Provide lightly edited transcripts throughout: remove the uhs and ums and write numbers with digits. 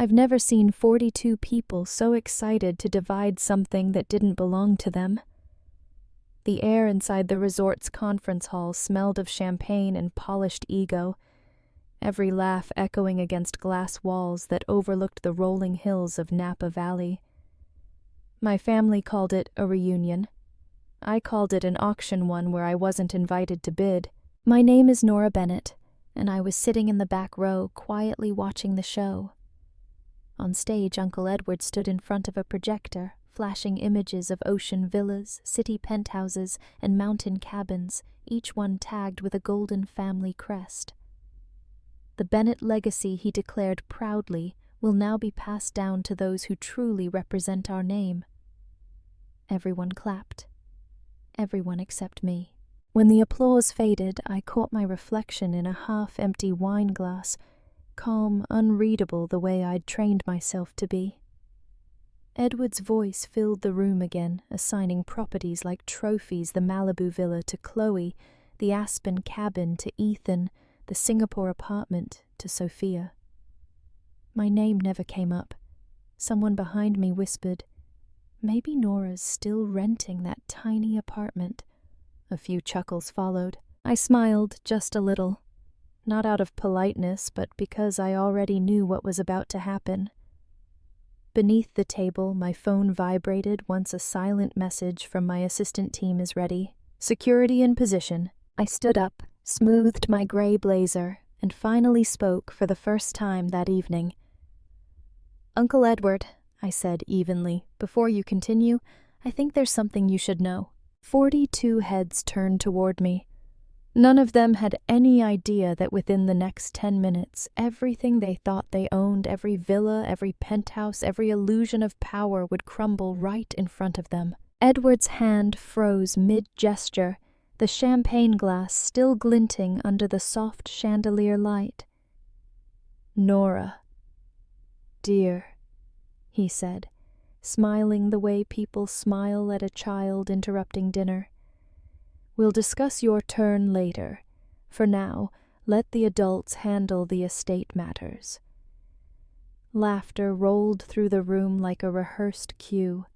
I've never seen 42 people so excited to divide something that didn't belong to them. The air inside the resort's conference hall smelled of champagne and polished ego, every laugh echoing against glass walls that overlooked the rolling hills of Napa Valley. My family called it a reunion. I called it an auction one where I wasn't invited to bid. My name is Nora Bennett, and I was sitting in the back row quietly watching the show. On stage, Uncle Edward stood in front of a projector, flashing images of ocean villas, city penthouses, and mountain cabins, each one tagged with a golden family crest. The Bennett legacy, he declared proudly, will now be passed down to those who truly represent our name. Everyone clapped. Everyone except me. When the applause faded, I caught my reflection in a half-empty wine glass, calm, unreadable the way I'd trained myself to be. Edward's voice filled the room again, assigning properties like trophies, the Malibu villa to Chloe, the Aspen cabin to Ethan, the Singapore apartment to Sophia. My name never came up. Someone behind me whispered, "Maybe Nora's still renting that tiny apartment." A few chuckles followed. I smiled just a little, not out of politeness, but because I already knew what was about to happen. Beneath the table, my phone vibrated once a silent message from my assistant team is ready. "Security in position." I stood up, smoothed my gray blazer, and finally spoke for the first time that evening. "Uncle Edward," I said evenly, "before you continue, I think there's something you should know." 42 heads turned toward me. None of them had any idea that within the next 10 minutes, everything they thought they owned, every villa, every penthouse, every illusion of power would crumble right in front of them. Edward's hand froze mid-gesture, the champagne glass still glinting under the soft chandelier light. "Nora, dear," he said, smiling the way people smile at a child interrupting dinner. "We'll discuss your turn later. For now, let the adults handle the estate matters." Laughter rolled through the room like a rehearsed cue.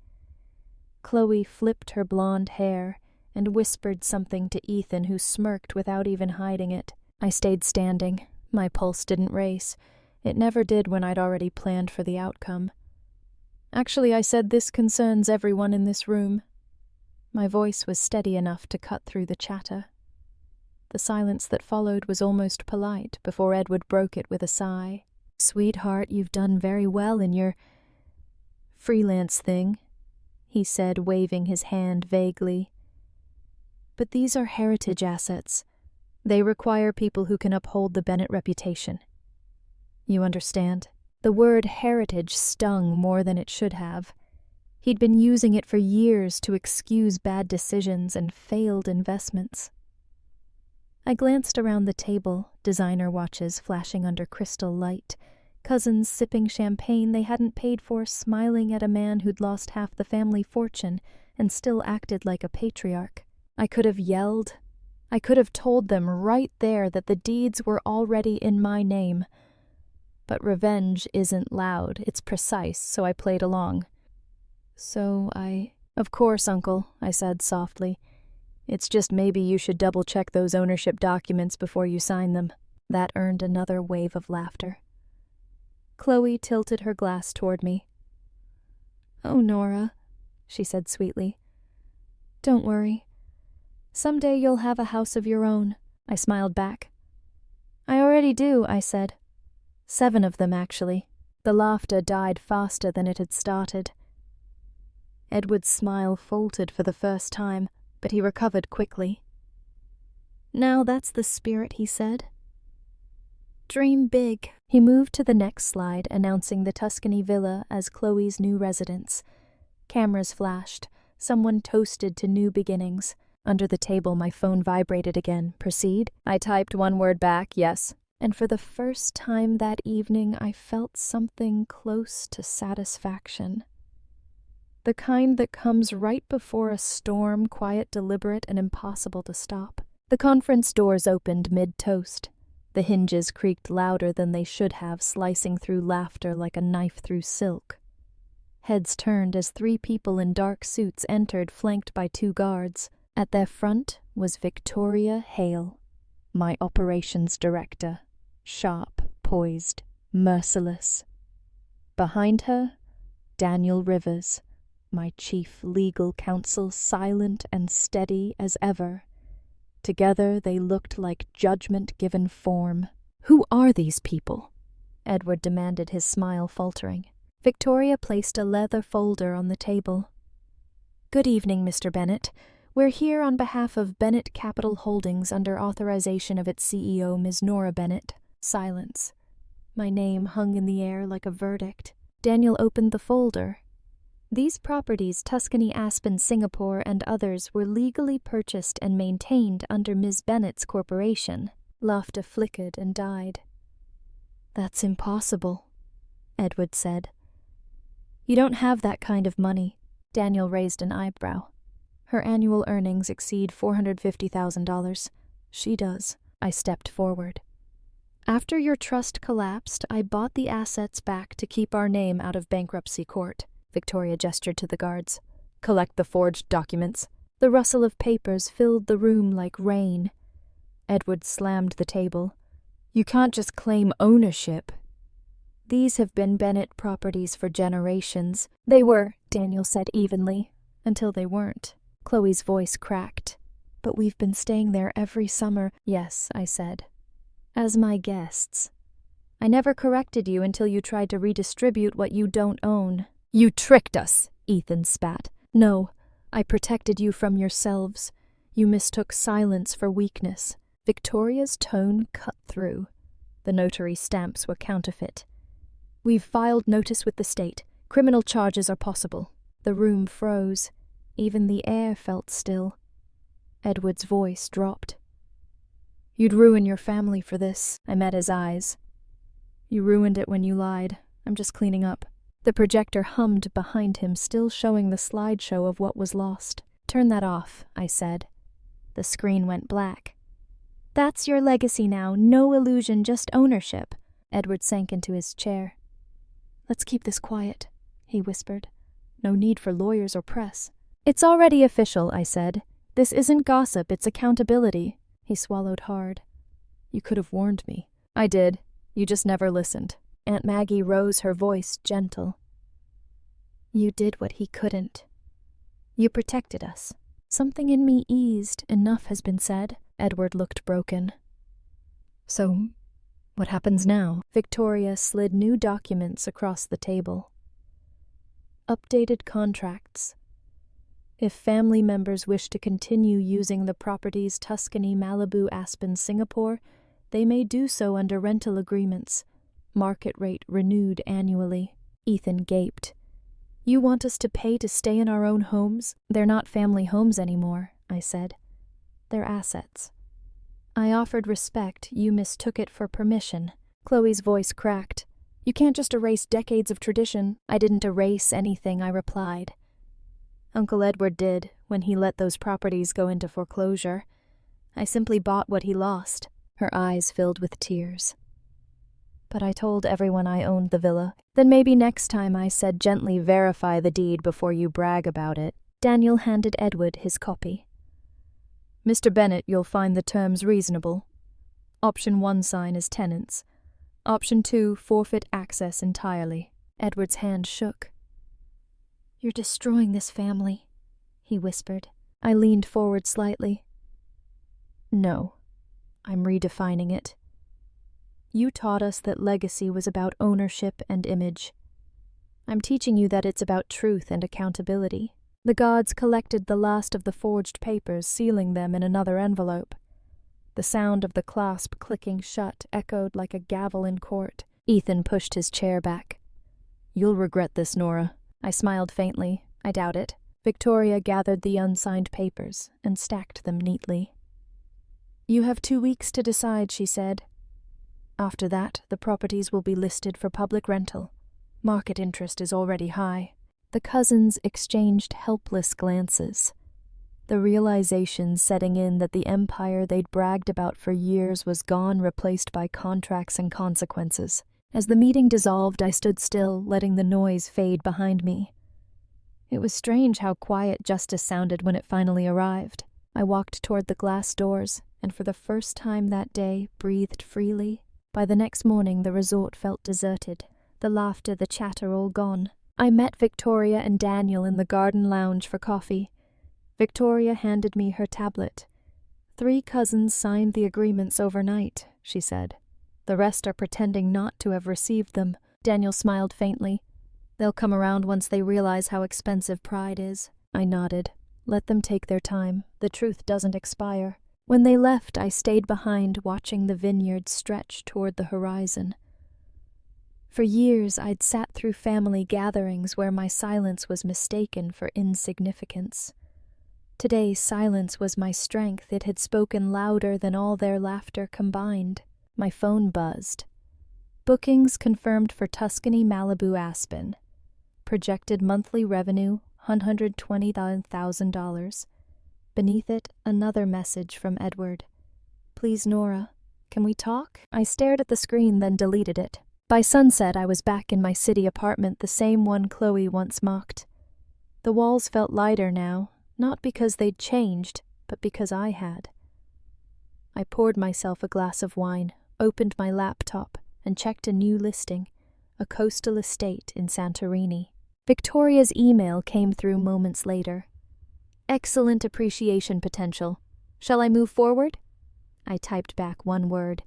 Chloe flipped her blonde hair and whispered something to Ethan, who smirked without even hiding it. I stayed standing. My pulse didn't race. It never did when I'd already planned for the outcome. "Actually, I said this concerns everyone in this room." My voice was steady enough to cut through the chatter. The silence that followed was almost polite before Edward broke it with a sigh. "Sweetheart, you've done very well in your freelance thing," he said, waving his hand vaguely. "But these are heritage assets. They require people who can uphold the Bennett reputation. You understand?" The word heritage stung more than it should have. He'd been using it for years to excuse bad decisions and failed investments. I glanced around the table, designer watches flashing under crystal light, cousins sipping champagne they hadn't paid for, smiling at a man who'd lost half the family fortune and still acted like a patriarch. I could have yelled. I could have told them right there that the deeds were already in my name. But revenge isn't loud, it's precise, so I played along. "Of course, Uncle," I said softly. "It's just maybe you should double-check those ownership documents before you sign them." That earned another wave of laughter. Chloe tilted her glass toward me. "Oh, Nora," she said sweetly. "Don't worry. Someday you'll have a house of your own." I smiled back. "I already do," I said. 7 of them, actually. The laughter died faster than it had started. Edward's smile faltered for the first time, but he recovered quickly. "Now that's the spirit," he said. "Dream big." He moved to the next slide, announcing the Tuscany villa as Chloe's new residence. Cameras flashed. Someone toasted to new beginnings. Under the table, my phone vibrated again. "Proceed?" I typed one word back, "Yes." And for the first time that evening, I felt something close to satisfaction. The kind that comes right before a storm, quiet, deliberate, and impossible to stop. The conference doors opened mid-toast. The hinges creaked louder than they should have, slicing through laughter like a knife through silk. Heads turned as 3 people in dark suits entered, flanked by 2 guards. At their front was Victoria Hale, my operations director, sharp, poised, merciless. Behind her, Daniel Rivers, my chief legal counsel, silent and steady as ever. Together they looked like judgment given form. "Who are these people?" Edward demanded, his smile faltering. Victoria placed a leather folder on the table. "Good evening, Mr. Bennett. We're here on behalf of Bennett Capital Holdings under authorization of its CEO, Ms. Nora Bennett." Silence. My name hung in the air like a verdict. Daniel opened the folder. "These properties, Tuscany, Aspen, Singapore, and others, were legally purchased and maintained under Ms. Bennett's corporation." Laughter flickered and died. "That's impossible," Edward said. "You don't have that kind of money." Daniel raised an eyebrow. "Her annual earnings exceed $450,000. She does." I stepped forward. "After your trust collapsed, I bought the assets back to keep our name out of bankruptcy court." Victoria gestured to the guards. "Collect the forged documents." The rustle of papers filled the room like rain. Edward slammed the table. "You can't just claim ownership." "These have been Bennett properties for generations." "They were," Daniel said evenly, "until they weren't." Chloe's voice cracked. "But we've been staying there every summer." "Yes," I said. "As my guests. I never corrected you until you tried to redistribute what you don't own." "You tricked us," Ethan spat. "No, I protected you from yourselves. You mistook silence for weakness." Victoria's tone cut through. The notary stamps were counterfeit. "We've filed notice with the state. Criminal charges are possible." The room froze. Even the air felt still. Edward's voice dropped. "You'd ruin your family for this." I met his eyes. "You ruined it when you lied. I'm just cleaning up." The projector hummed behind him, still showing the slideshow of what was lost. "Turn that off," I said. The screen went black. "That's your legacy now. No illusion, just ownership." Edward sank into his chair. "Let's keep this quiet," he whispered. "No need for lawyers or press." "It's already official," I said. "This isn't gossip, it's accountability." He swallowed hard. "You could have warned me." "I did. You just never listened." Aunt Maggie rose, her voice gentle. "You did what he couldn't. You protected us." Something in me eased. Enough has been said. Edward looked broken. "So, what happens now?" Victoria slid new documents across the table. "Updated contracts. If family members wish to continue using the properties Tuscany, Malibu, Aspen, Singapore, they may do so under rental agreements. Market rate renewed annually." Ethan gaped. "You want us to pay to stay in our own homes?" "They're not family homes anymore," I said. "They're assets." I offered respect. You mistook it for permission. Chloe's voice cracked. "You can't just erase decades of tradition." "I didn't erase anything," I replied. "Uncle Edward did, when he let those properties go into foreclosure. I simply bought what he lost." Her eyes filled with tears. "But I told everyone I owned the villa." "Then maybe next time," I said gently, "verify the deed before you brag about it." Daniel handed Edward his copy. "Mr. Bennett, you'll find the terms reasonable. Option 1 sign as tenants. Option 2 forfeit access entirely." Edward's hand shook. "You're destroying this family," he whispered. I leaned forward slightly. "No, I'm redefining it. You taught us that legacy was about ownership and image. I'm teaching you that it's about truth and accountability." The gods collected the last of the forged papers, sealing them in another envelope. The sound of the clasp clicking shut echoed like a gavel in court. Ethan pushed his chair back. "You'll regret this, Nora." I smiled faintly. "I doubt it." Victoria gathered the unsigned papers and stacked them neatly. "You have 2 weeks to decide," she said. "After that, the properties will be listed for public rental. Market interest is already high." The cousins exchanged helpless glances. the realization setting in that the empire they'd bragged about for years was gone, replaced by contracts and consequences. As the meeting dissolved, I stood still, letting the noise fade behind me. It was strange how quiet justice sounded when it finally arrived. I walked toward the glass doors, and for the first time that day, breathed freely. By the next morning, the resort felt deserted, the laughter, the chatter all gone. I met Victoria and Daniel in the garden lounge for coffee. Victoria handed me her tablet. 3 cousins signed the agreements overnight, she said. The rest are pretending not to have received them. Daniel smiled faintly. They'll come around once they realize how expensive pride is. I nodded. Let them take their time. The truth doesn't expire. When they left, I stayed behind, watching the vineyard stretch toward the horizon. For years, I'd sat through family gatherings where my silence was mistaken for insignificance. Today, silence was my strength. It had spoken louder than all their laughter combined. My phone buzzed. Bookings confirmed for Tuscany, Malibu, Aspen. Projected monthly revenue, $120,000. Beneath it, another message from Edward. Please, Nora, can we talk? I stared at the screen, then deleted it. By sunset, I was back in my city apartment, the same one Chloe once mocked. The walls felt lighter now, not because they'd changed, but because I had. I poured myself a glass of wine, opened my laptop, and checked a new listing, a coastal estate in Santorini. Victoria's email came through moments later. Excellent appreciation potential. Shall I move forward? I typed back one word.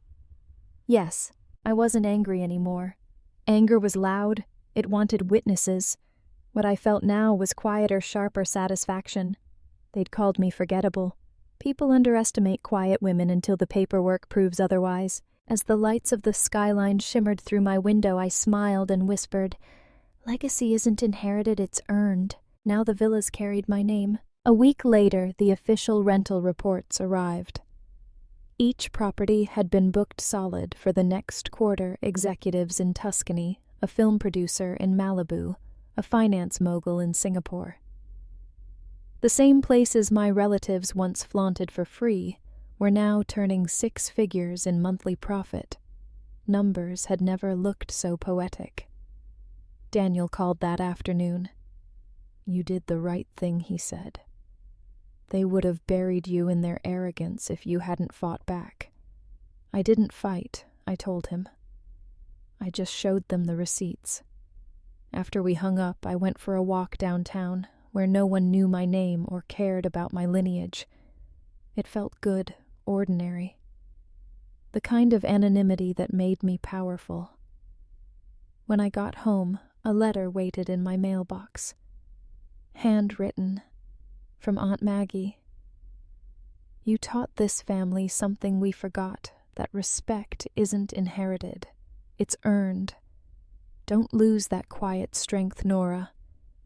Yes. I wasn't angry anymore. Anger was loud. It wanted witnesses. What I felt now was quieter, sharper satisfaction. They'd called me forgettable. People underestimate quiet women until the paperwork proves otherwise. As the lights of the skyline shimmered through my window, I smiled and whispered, Legacy isn't inherited, it's earned. Now the villas carried my name. A week later, the official rental reports arrived. Each property had been booked solid for the next quarter. Executives in Tuscany, a film producer in Malibu, a finance mogul in Singapore. The same places my relatives once flaunted for free were now turning 6 figures in monthly profit. Numbers had never looked so poetic. Daniel called that afternoon. You did the right thing, he said. They would have buried you in their arrogance if you hadn't fought back. I didn't fight, I told him. I just showed them the receipts. After we hung up, I went for a walk downtown, where no one knew my name or cared about my lineage. It felt good, ordinary. The kind of anonymity that made me powerful. When I got home, a letter waited in my mailbox. Handwritten. From Aunt Maggie. You taught this family something we forgot, that respect isn't inherited. It's earned. Don't lose that quiet strength, Nora.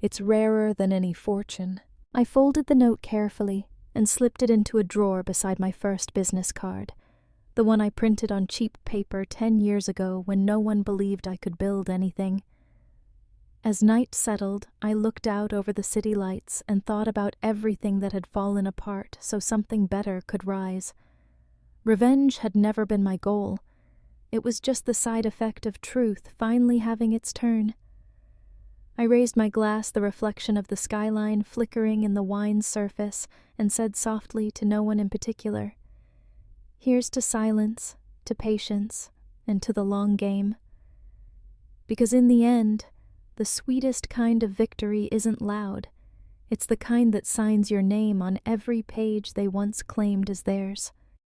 It's rarer than any fortune. I folded the note carefully and slipped it into a drawer beside my first business card, the one I printed on cheap paper 10 years ago when no one believed I could build anything. As night settled, I looked out over the city lights and thought about everything that had fallen apart so something better could rise. Revenge had never been my goal. It was just the side effect of truth finally having its turn. I raised my glass, the reflection of the skyline flickering in the wine's surface, and said softly to no one in particular, Here's to silence, to patience, and to the long game. Because in the end, the sweetest kind of victory isn't loud. It's the kind that signs your name on every page they once claimed as theirs.